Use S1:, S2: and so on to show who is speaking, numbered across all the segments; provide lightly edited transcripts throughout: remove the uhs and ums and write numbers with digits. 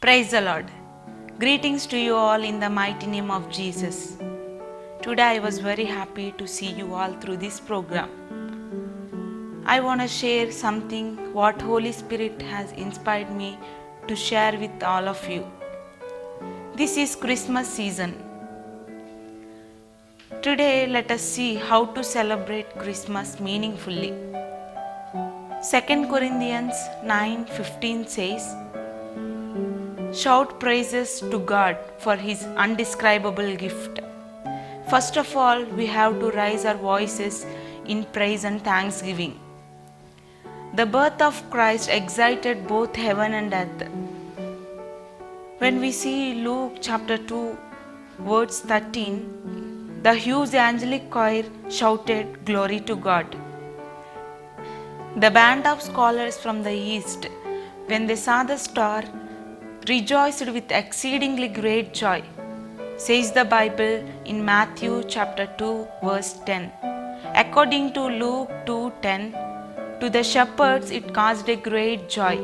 S1: Praise the Lord. Greetings to you all in the mighty name of Jesus. Today I was very happy to see you all through this program. I want to share something what Holy Spirit has inspired me to share with all of you. This is Christmas season. Today let us see how to celebrate Christmas meaningfully. 2 Corinthians 9:15 says, shout praises to God for His undescribable gift. First of all, we have to raise our voices in praise and thanksgiving. The birth of Christ excited both heaven and earth. When we see Luke chapter 2, verse 13, the huge angelic choir shouted, "Glory to God." The band of scholars from the east, when they saw the star, rejoiced with exceedingly great joy, says the Bible in Matthew chapter 2 verse 10. According to Luke 2:10, to the shepherds it caused a great joy.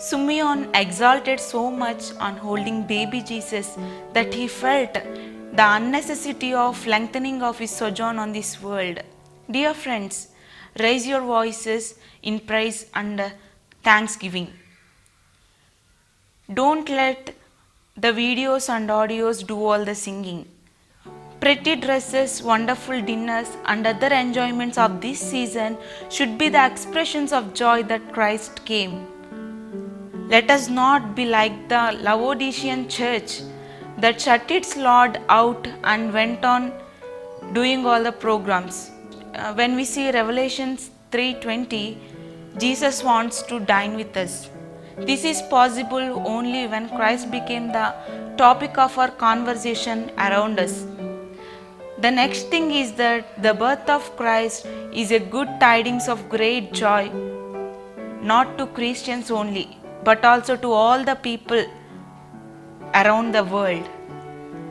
S1: Simeon exalted so much on holding baby Jesus that he felt the unnecessity of lengthening of his sojourn on this world. Dear friends, raise your voices in praise and thanksgiving. Don't let the videos and audios do all the singing. Pretty dresses, wonderful dinners, and other enjoyments of this season should be the expressions of joy that Christ came. Let us not be like the Laodicean church that shut its Lord out and went on doing all the programs. When we see Revelations 3:20, Jesus wants to dine with us. This is possible only when Christ became the topic of our conversation around us. The next thing is that the birth of Christ is a good tidings of great joy, not to Christians only, but also to all the people around the world.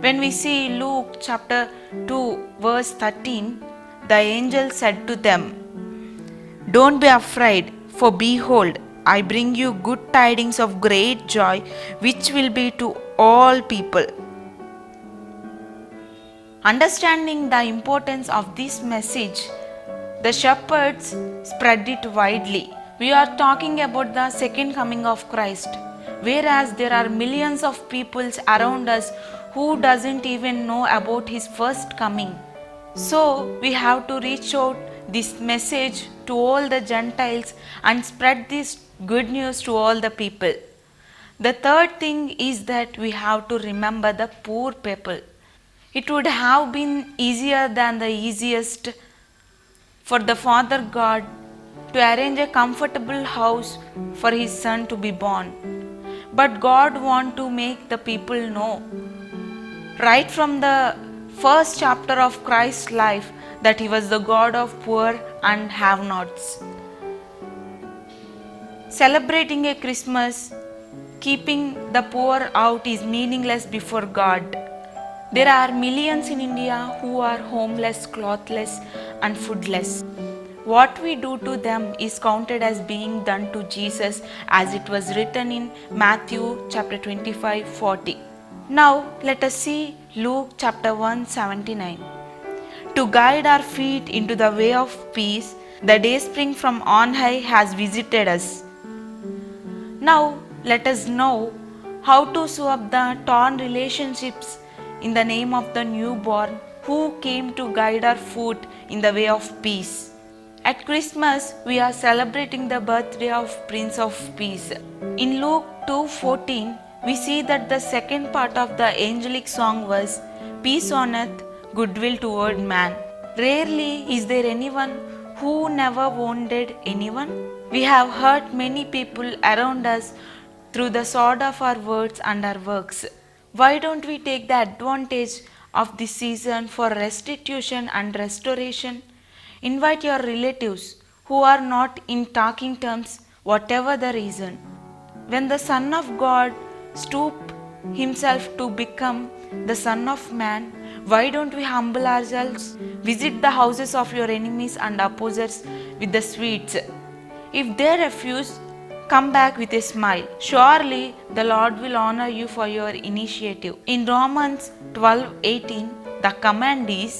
S1: When we see Luke chapter 2 verse 13, the angel said to them, "Don't be afraid, for behold, I bring you good tidings of great joy, which will be to all people." Understanding the importance of this message, the shepherds spread it widely. We are talking about the second coming of Christ, whereas there are millions of people around us who doesn't even know about His first coming. So we have to reach out this message to all the Gentiles and spread this good news to all the people. The third thing is that we have to remember the poor people. It would have been easier than the easiest for the Father God to arrange a comfortable house for His Son to be born. But God wants to make the people know, right from the first chapter of Christ's life, that He was the God of poor and have-nots. Celebrating a Christmas, keeping the poor out is meaningless before God. There are millions in India who are homeless, clothless, and foodless. What we do to them is counted as being done to Jesus, as it was written in Matthew chapter 25:40. Now let us see Luke chapter 1:79. To guide our feet into the way of peace, the day spring from on high has visited us. Now let us know how to sew up the torn relationships in the name of the newborn who came to guide our foot in the way of peace. At Christmas, we are celebrating the birthday of Prince of Peace. In Luke 2:14, we see that the second part of the angelic song was, "Peace on earth, goodwill toward man." Rarely is there anyone who never wounded anyone. We have hurt many people around us through the sword of our words and our works. Why don't we take the advantage of this season for restitution and restoration? Invite your relatives who are not in talking terms, whatever the reason. When the Son of God stooped Himself to become the Son of Man, why don't we humble ourselves? Visit the houses of your enemies and opposers with the sweets. If they refuse, come back with a smile. Surely the Lord will honor you for your initiative. In Romans 12:18, the command is,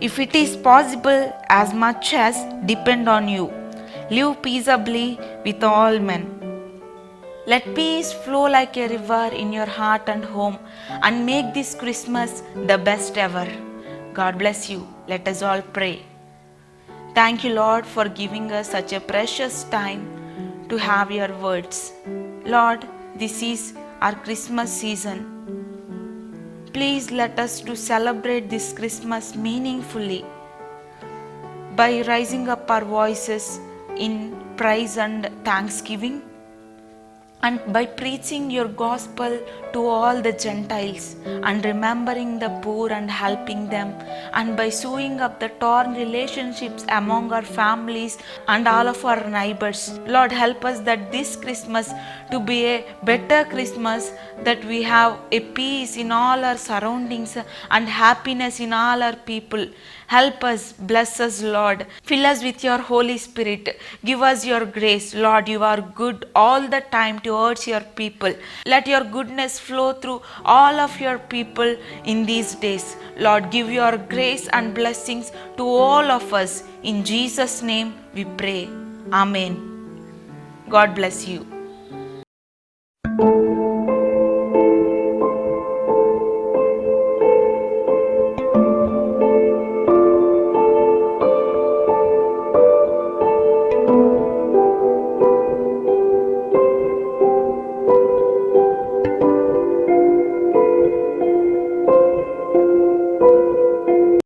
S1: if it is possible, as much as depend on you, live peaceably with all men. Let peace flow like a river in your heart and home, and make this Christmas the best ever. God bless you. Let us all pray. Thank you, Lord, for giving us such a precious time to have your words. Lord, this is our Christmas season. Please let us to celebrate this Christmas meaningfully by rising up our voices in praise and thanksgiving, and by preaching your gospel to all the Gentiles, and remembering the poor and helping them, and by sewing up the torn relationships among our families and all of our neighbors. Lord, help us that this Christmas to be a better Christmas, that we have a peace in all our surroundings and happiness in all our people. Help us, bless us, Lord. Fill us with your Holy Spirit. Give us your grace. Lord, you are good all the time towards your people. Let your goodness flow through all of your people in these days. Lord, give your grace and blessings to all of us. In Jesus' name we pray. Amen. God bless you.